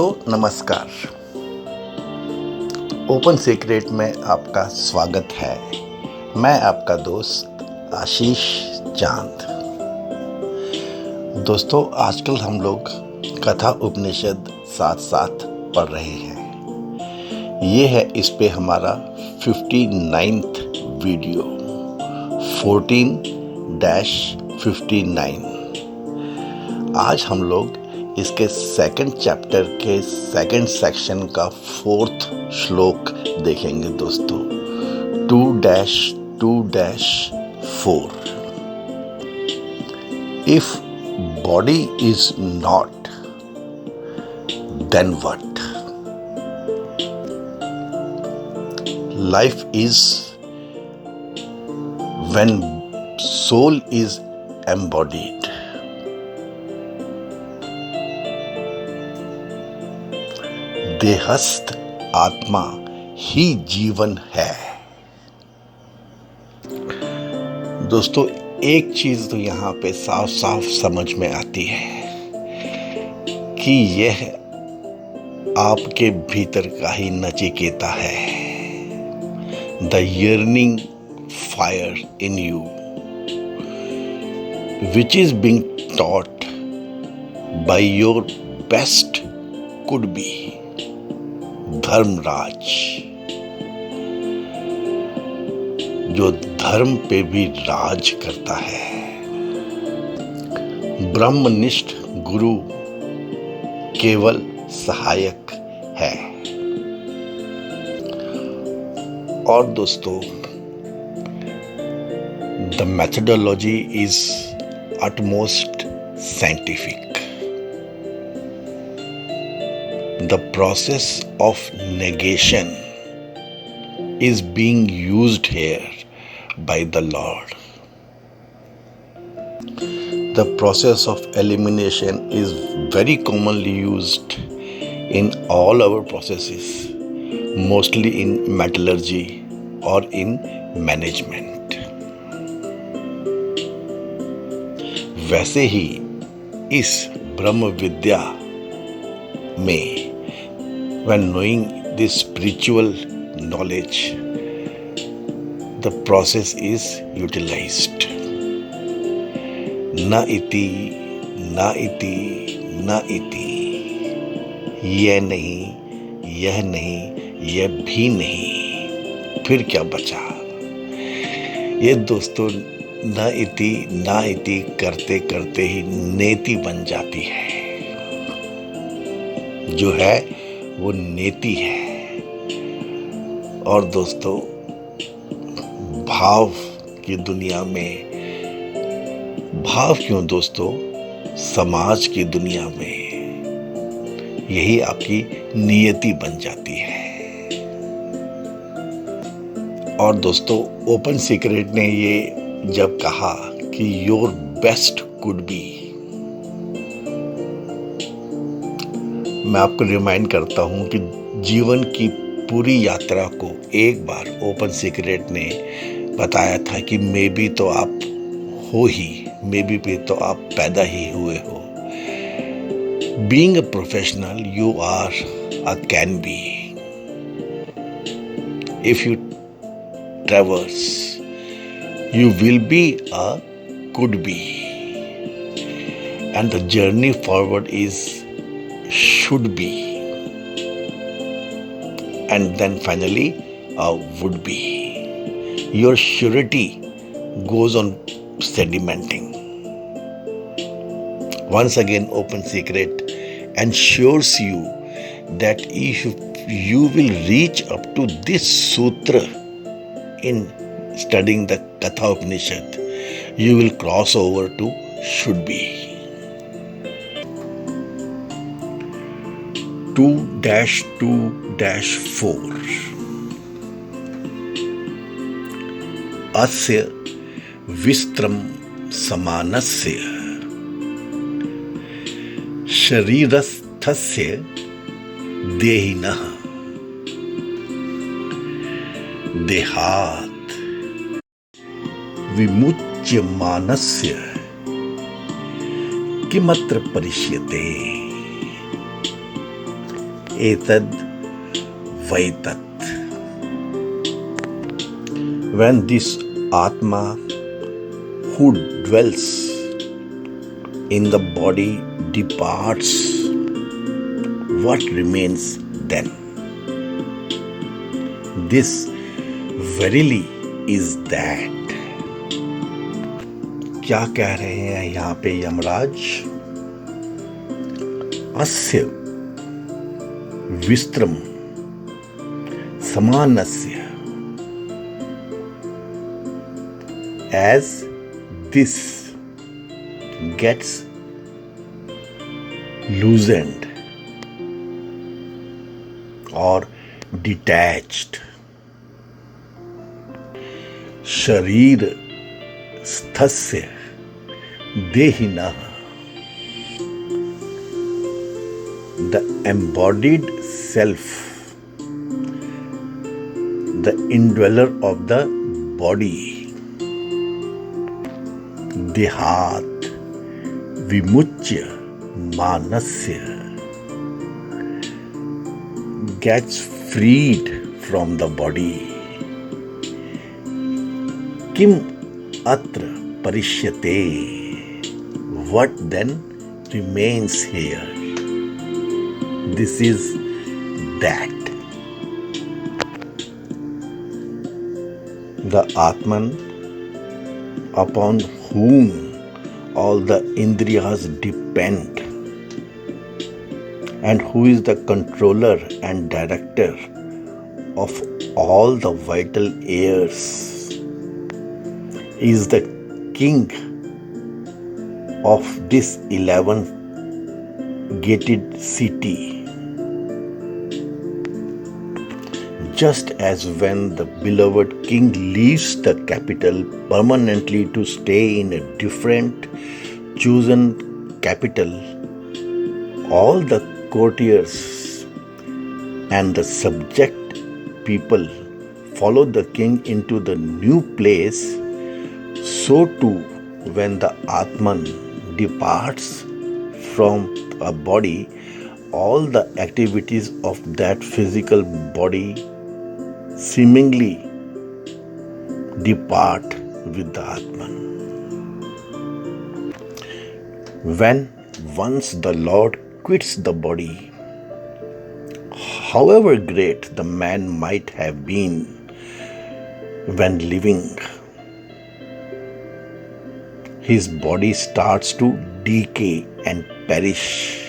नमस्कार। Open secret में आपका स्वागत है। मैं आपका दोस्त आशीष चांद। दोस्तों, आजकल हम लोग कथा उपनिषद साथ साथ पढ़ रहे हैं। ये है इस पे हमारा 59th वीडियो 14-59। आज हम लोग इसके सेकंड चैप्टर के सेकंड सेक्शन का 4th श्लोक देखेंगे दोस्तों। 2-2-4। If body is not, then what? Life is when soul is embodied. देहस्थ आत्मा ही जीवन है। दोस्तों, एक चीज तो यहाँ पे साफ साफ समझ में आती है कि यह आपके भीतर का ही नचिकेता है। The yearning fire in you, which is being taught by your best could be Dharmaraj, जो धर्म पे भी राज करता है। ब्रह्मनिष्ठ गुरु केवल सहायक है। और दोस्तों, the methodology is utmost scientific. The process of negation is being used here by the Lord. The process of elimination is very commonly used in all our processes, mostly in metallurgy or in management. वैसे ही इस ब्रह्म विद्या में, when knowing this spiritual knowledge, the process is utilized. Na iti, na iti, na iti. यह नहीं, यह नहीं, यह भी नहीं, फिर क्या बचा? ये दोस्तों, ना इति करते करते ही नेति बन जाती है। जो है वो नेति है। और दोस्तों, भाव की दुनिया में, भाव क्यों दोस्तों, समाज की दुनिया में यही आपकी नियति बन जाती है। और दोस्तों, ओपन सीक्रेट ने ये जब कहा कि योर बेस्ट कुड बी, मैं आपको रिमाइंड करता हूं कि जीवन की पूरी यात्रा को एक बार ओपन सीक्रेट ने बताया था कि मे बी तो आप हो ही, मे बी भी तो आप पैदा ही हुए हो। Being a professional, you are a can be. If you traverse, you will be a could be. And the journey forward is should be, and then finally would be. Your surety goes on sedimenting. Once again, open secret ensures you that if you will reach up to this sutra in studying the Katha Upanishad, you will cross over to should be. 2-2-4। अस्य विस्त्रम समानस्य शरीरस्थस्य देहिनः देहात् विमुच्यमानस्य किमत्र परिष्यते। एतद् वै तत्. When this Atma who dwells in the body departs, what remains then? This verily is that. क्या कह रहे हैं यहाँ पे यमराज? अस्य विस्त्रम समानस्य. As this gets loosened or detached, शरीर स्थस्य देहिनः, the embodied self, the indweller of the body, देहात विमुच्य मानस्य, gets freed from the body. किम अत्र परिष्यते? What then remains here? This is that. The Atman upon whom all the Indriyas depend and who is the controller and director of all the vital airs is the king of this 11 gated city. Just as when the beloved king leaves the capital permanently to stay in a different chosen capital, all the courtiers and the subject people follow the king into the new place. So too, when the Atman departs from a body, all the activities of that physical body seemingly depart with the Atman. When once the Lord quits the body, however great the man might have been when living, his body starts to decay and perish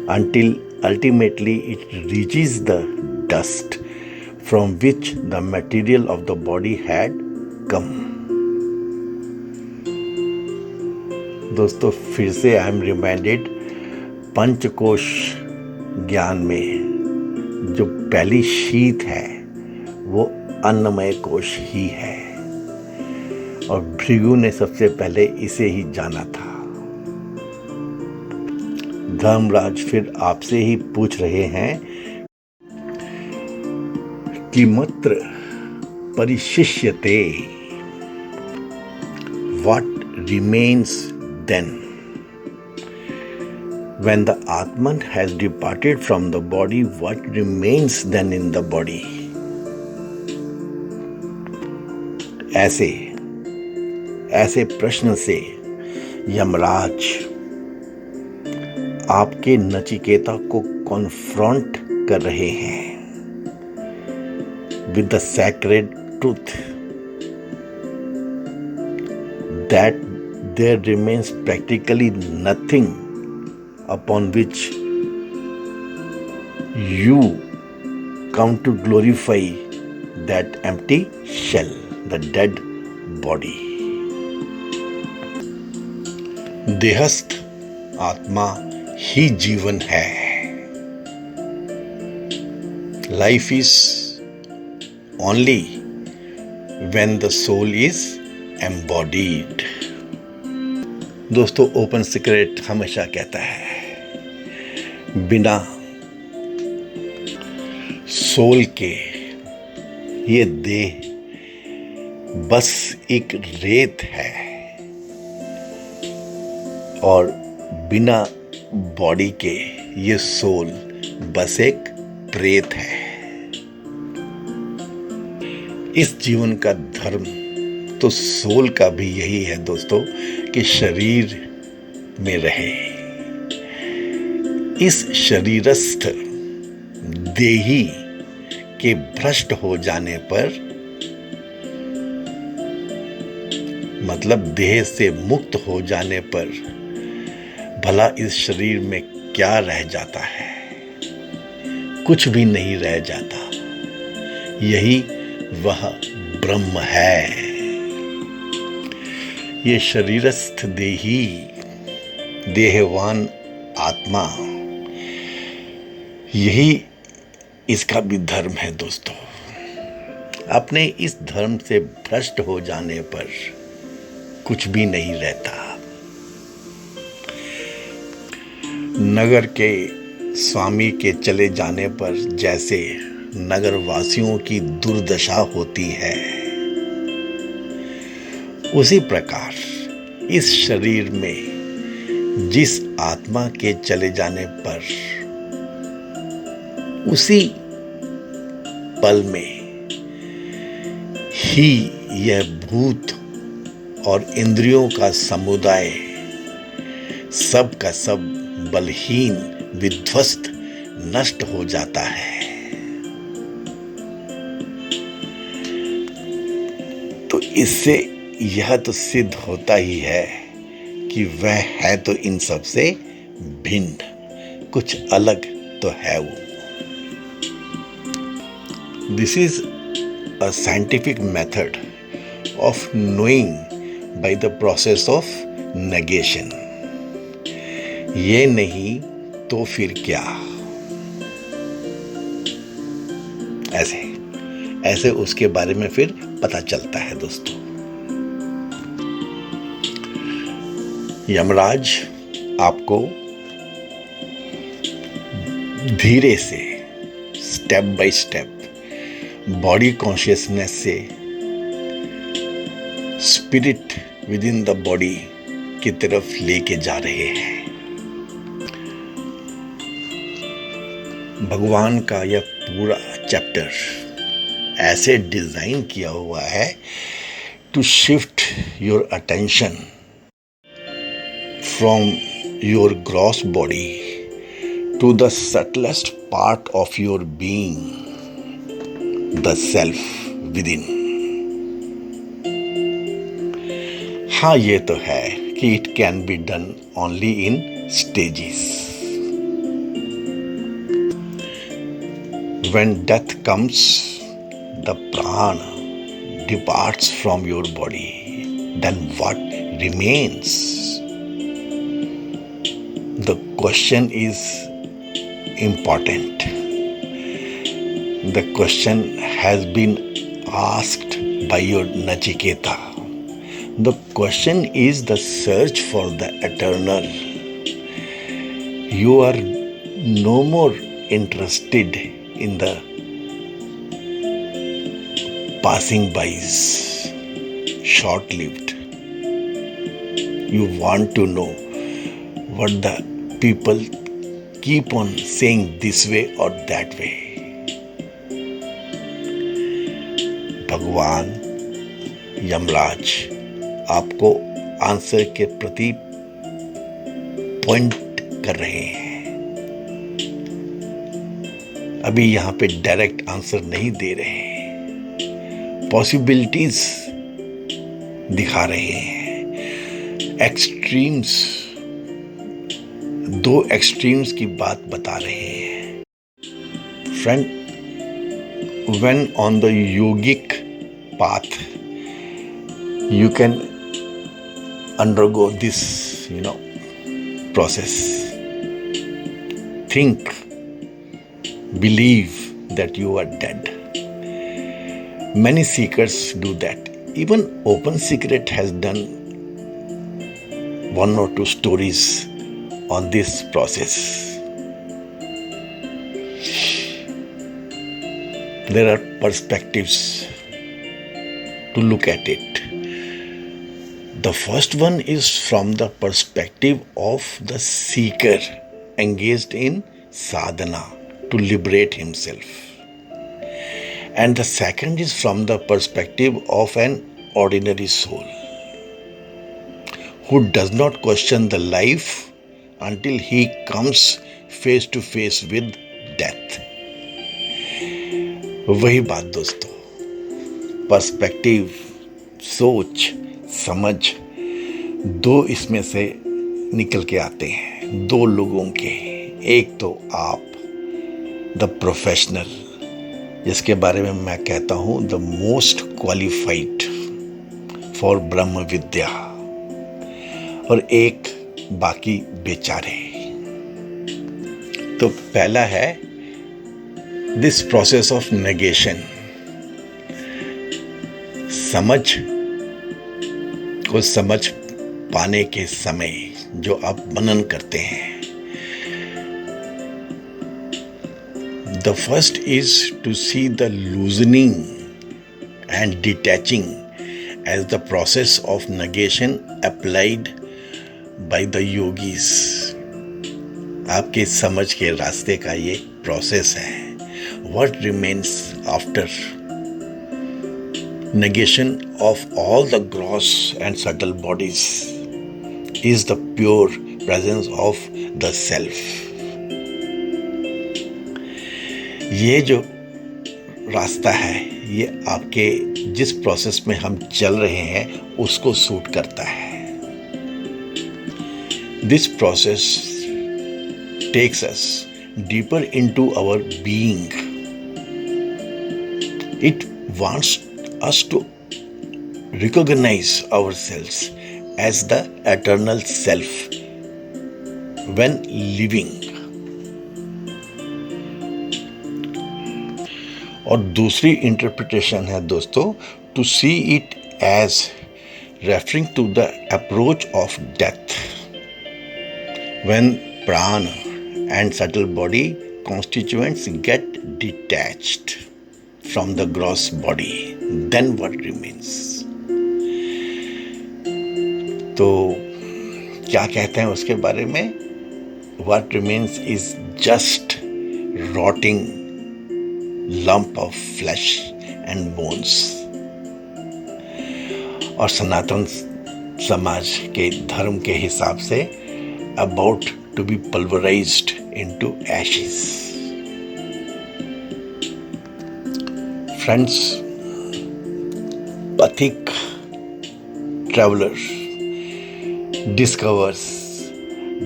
until ultimately it reaches the dust from which the material of the body had come. दोस्तों फिर से I am reminded, पंचकोश ज्ञान में जो पहली शीत है वो अन्नमय कोश ही है और भृगु ने सबसे पहले इसे ही जाना था. धर्मराज फिर आपसे ही पूछ रहे हैं कि मत्र परिशिष्यते, what remains then? When the Atman has departed from the body, what remains then in the body? ऐसे प्रश्न से यमराज आपके नचिकेता को कॉन्फ्रंट कर रहे हैं with the sacred truth that there remains practically nothing upon which you come to glorify that empty shell, the dead body. देहस्थ आत्मा ही जीवन है. Life is only when the soul is embodied. दोस्तों ओपन सीक्रेट हमेशा कहता है बिना soul के ये देह बस एक रेत है और बिना बॉडी के ये सोल बस एक प्रेत है। इस जीवन का धर्म तो सोल का भी यही है दोस्तों कि शरीर में रहे। इस शरीरस्थ देही के भ्रष्ट हो जाने पर, मतलब देह से मुक्त हो जाने पर, भला इस शरीर में क्या रह जाता है? कुछ भी नहीं रह जाता। यही वह ब्रह्म है। ये शरीरस्थ देही, देहवान आत्मा, यही इसका भी धर्म है दोस्तों। अपने इस धर्म से भ्रष्ट हो जाने पर कुछ भी नहीं रहता। नगर के स्वामी के चले जाने पर जैसे नगर वासियों की दुर्दशा होती है, उसी प्रकार इस शरीर में जिस आत्मा के चले जाने पर उसी पल में ही यह भूत और इंद्रियों का समुदाय सब का सब बलहीन, विध्वस्त, नष्ट हो जाता है। तो इससे यह तो सिद्ध होता ही है कि वह है तो इन सब से भिन्न, कुछ अलग तो है वो। This is a scientific method of knowing by the process of negation. ये नहीं तो फिर क्या? ऐसे उसके बारे में फिर पता चलता है दोस्तों। यमराज आपको धीरे से, step by step, body consciousness से spirit within the body की तरफ लेके जा रहे हैं। भगवान का यह पूरा चैप्टर ऐसे डिजाइन किया हुआ है to shift your attention from your gross body to the subtlest part of your being, the self within. हाँ, ये तो है कि it can be done only in stages. When death comes, the prana departs from your body. Then what remains? The question is important. The question has been asked by your Nachiketa. The question is the search for the eternal. You are no more interested in the passing bys, short-lived. You want to know what the people keep on saying this way or that way. भगवान यमराज आपको answer के प्रति point कर रहे हैं। अभी यहाँ पे डायरेक्ट आंसर नहीं दे रहे हैं, पॉसिबिलिटीज दिखा रहे हैं, एक्सट्रीम्स, दो एक्सट्रीम्स की बात बता रहे हैं। Friend, when on the yogic path you can undergo this process. Think, believe that you are dead. Many seekers do that. Even Open Secret has done 1 or 2 stories on this process. There are perspectives to look at it. The first one is from the perspective of the seeker engaged in sadhana, to liberate himself. And the second is from the perspective of an ordinary soul who does not question the life until he comes face to face with death. वही बात दोस्तों, perspective, सोच, समझ, दो इसमें से निकल के आते हैं, दो लोगों के। एक तो आप द प्रोफेशनल, जिसके बारे में मैं कहता हूं द मोस्ट क्वालिफाइड फॉर ब्रह्म विद्या, और एक बाकी बेचारे। तो पहला है दिस प्रोसेस ऑफ नेगेशन। समझ को समझ पाने के समय जो आप मनन करते हैं, the first is to see the loosening and detaching as the process of negation applied by the yogis. आपके समझ के रास्ते का ये प्रोसेस है। What remains after negation of all the gross and subtle bodies is the pure presence of the self. ये जो रास्ता है, ये आपके जिस प्रोसेस में हम चल रहे हैं उसको सूट करता है। This process takes us deeper into our being. It wants us to recognise ourselves as the eternal self when living. और दूसरी इंटरप्रिटेशन है दोस्तों, to see it as referring to the approach of death when prana and subtle body constituents get detached from the gross body, then what remains. तो क्या कहते हैं उसके बारे में? What remains is just rotting lump of flesh and bones। और सनातन समाज के धर्म के हिसाब से about to be pulverized into ashes। Friends, Pathik traveler discovers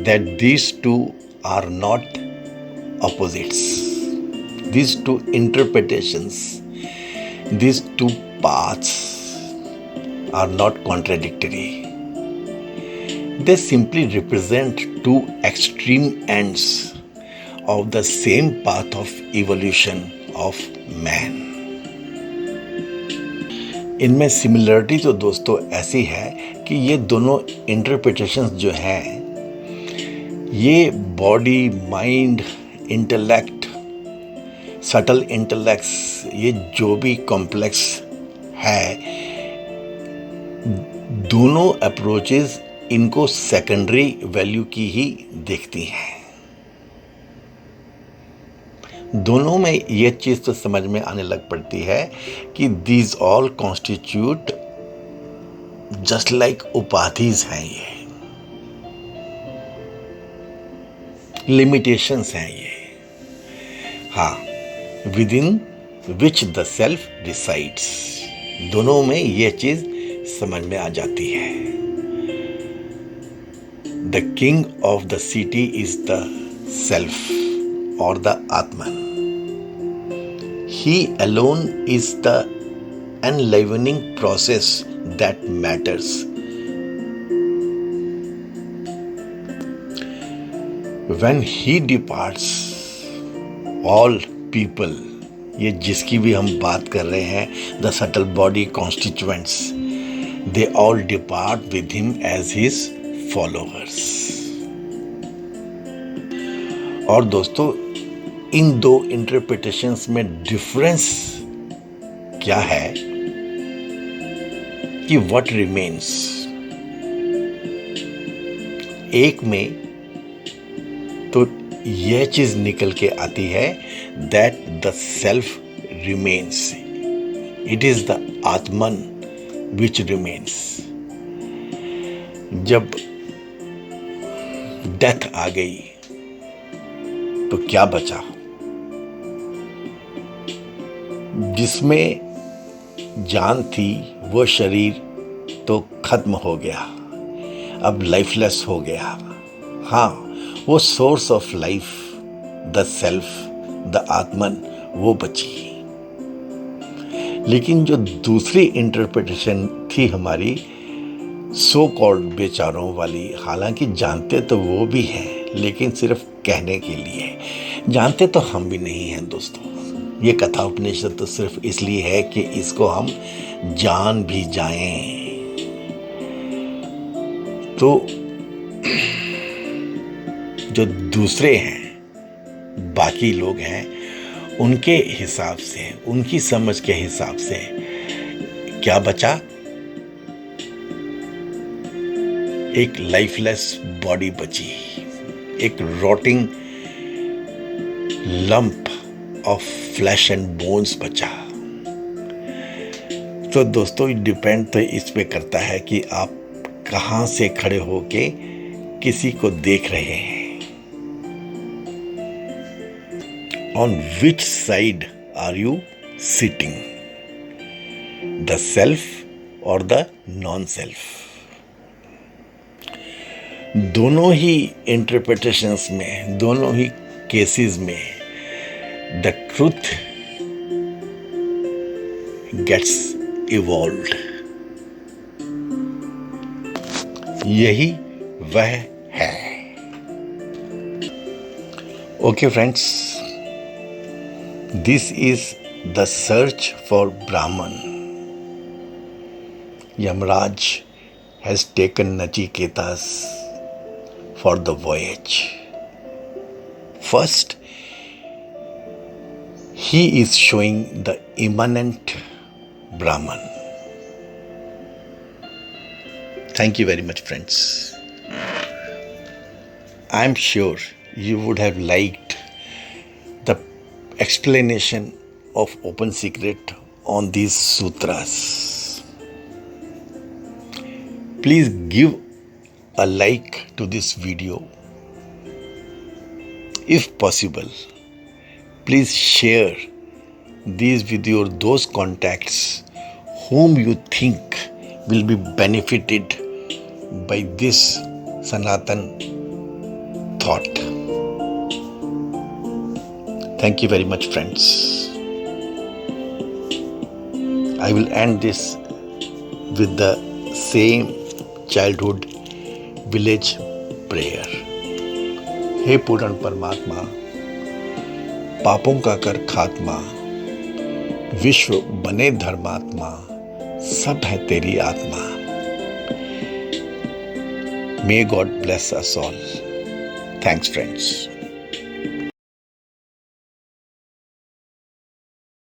that these two are not opposites. These two interpretations, these two paths are not contradictory. They simply represent two extreme ends of the same path of evolution of man. इनमें similarity तो दोस्तों ऐसी है कि ये दोनों interpretations जो हैं, ये body, mind, intellect, subtle intellects, ये जो भी कॉम्प्लेक्स है, दोनों अप्रोचेस इनको सेकेंडरी वैल्यू की ही देखती हैं। दोनों में ये चीज़ तो समझ में आने लग पड़ती है कि these all constitute just like उपाधिज हैं, ये लिमिटेशंस हैं ये। हाँ, within which the self decides. दोनों में ये चीज समझ में आ जाती है। The king of the city is the self और the atman. He alone is the enlivening process that matters. When he departs, all people, ये जिसकी भी हम बात कर रहे हैं, the subtle body constituents, they all depart with him as his followers। और दोस्तों, इन दो इंटरप्रिटेशंस में डिफरेंस क्या है कि what remains। एक में तो यह चीज निकल के आती है that the self remains, it is the Atman which remains. जब डेथ आ गई तो क्या बचा? जिसमें जान थी वो शरीर तो खत्म हो गया, अब लाइफलेस हो गया। हाँ, वो source of life, the self, the आत्मन, वो बची। लेकिन जो दूसरी इंटरप्रिटेशन थी हमारी सो कॉल्ड बेचारों वाली, हालांकि जानते तो वो भी हैं लेकिन सिर्फ कहने के लिए, जानते तो हम भी नहीं हैं दोस्तों। ये कथा उपनिषद तो सिर्फ इसलिए है कि इसको हम जान भी जाएं। तो जो दूसरे हैं, बाकी लोग हैं, उनके हिसाब से, उनकी समझ के हिसाब से क्या बचा? एक लाइफलेस बॉडी बची, एक rotting lump of flash and bones बचा। तो दोस्तों डिपेंड तो इस पे करता है कि आप कहां से खड़े होके किसी को देख रहे हैं, on which side are you sitting, the self और द नॉन सेल्फ। दोनों ही इंटरप्रिटेशंस में, दोनों ही केसेस में द ट्रूथ गेट्स इवॉल्व्ड। यही वह है। Okay friends, this is the search for Brahman. Yamraj has taken Nachiketas for the voyage. First, he is showing the immanent Brahman. Thank you very much, friends. I am sure you would have liked the explanation of Open Secret on these sutras. Please give a like to this video. If possible, please share these with those contacts whom you think will be benefited by this Sanatan thought. Thank you very much, friends. I will end this with the same childhood village prayer. हे पूर्ण परमात्मा, पापों का कर खात्मा, विश्व बने धर्मात्मा, सब है तेरी आत्मा। May God bless us all. Thanks, friends.